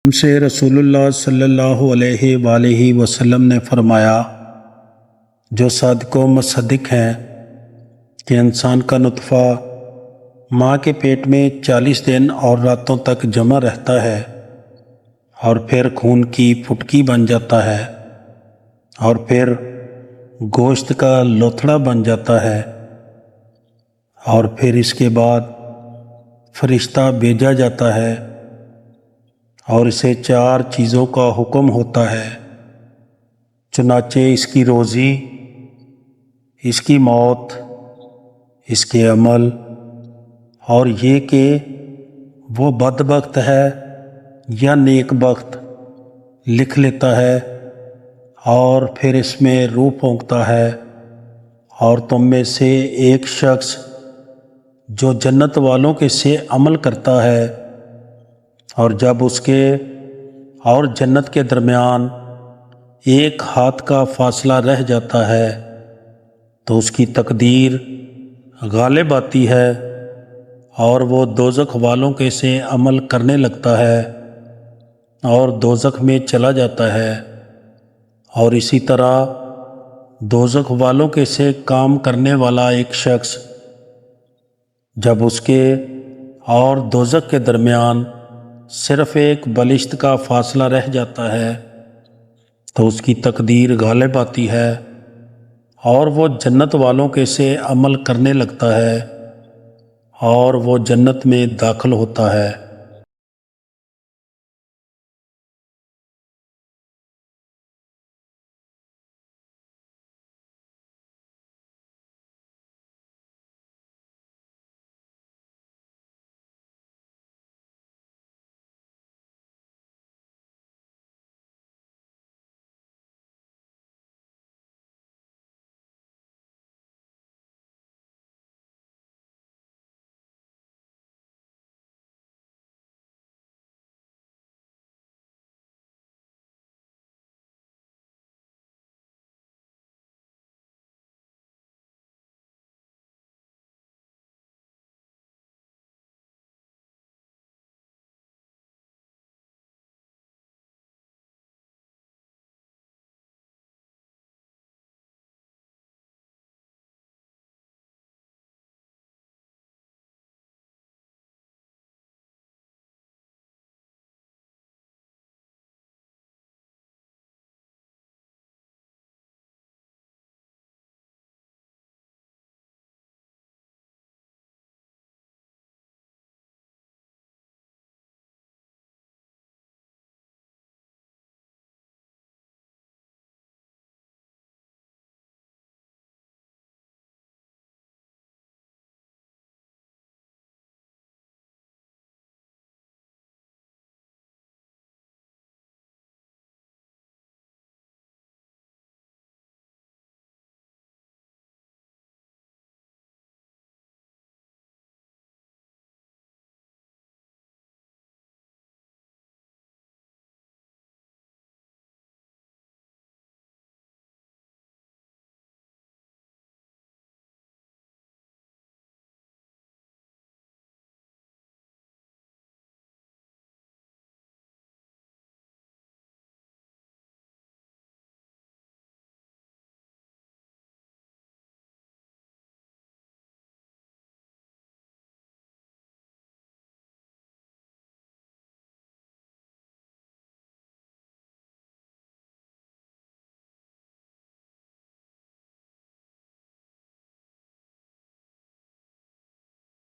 ہم سے رسول اللہ صلی اللہ علیہ وآلہ وسلم نے فرمایا، جو صادق و مصدق ہیں کہ انسان کا نطفہ ماں کے پیٹ میں 40 دن اور راتوں تک جمع رہتا ہے اور پھر خون کی پھٹکی بن جاتا ہے اور پھر گوشت کا لوتھڑا بن جاتا ہے اور پھر اس کے بعد فرشتہ بھیجا جاتا ہے اور اسے 4 چیزوں کا حکم ہوتا ہے، چنانچہ اس کی روزی، اس کی موت، اس کے عمل اور یہ کہ وہ بدبخت ہے یا نیک بخت لکھ لیتا ہے، اور پھر اس میں روح پھونکتا ہے اور تم میں سے ایک شخص جو جنت والوں کے سے عمل کرتا ہے، اور جب اس کے اور جنت کے درمیان ایک ہاتھ کا فاصلہ رہ جاتا ہے تو اس کی تقدیر غالب آتی ہے اور وہ دوزخ والوں کے سے عمل کرنے لگتا ہے اور دوزخ میں چلا جاتا ہے، اور اسی طرح دوزخ والوں کے سے کام کرنے والا ایک شخص جب اس کے اور دوزخ کے درمیان صرف ایک بالشت کا فاصلہ رہ جاتا ہے تو اس کی تقدیر غالب آتی ہے اور وہ جنت والوں کے سے عمل کرنے لگتا ہے اور وہ جنت میں داخل ہوتا ہے۔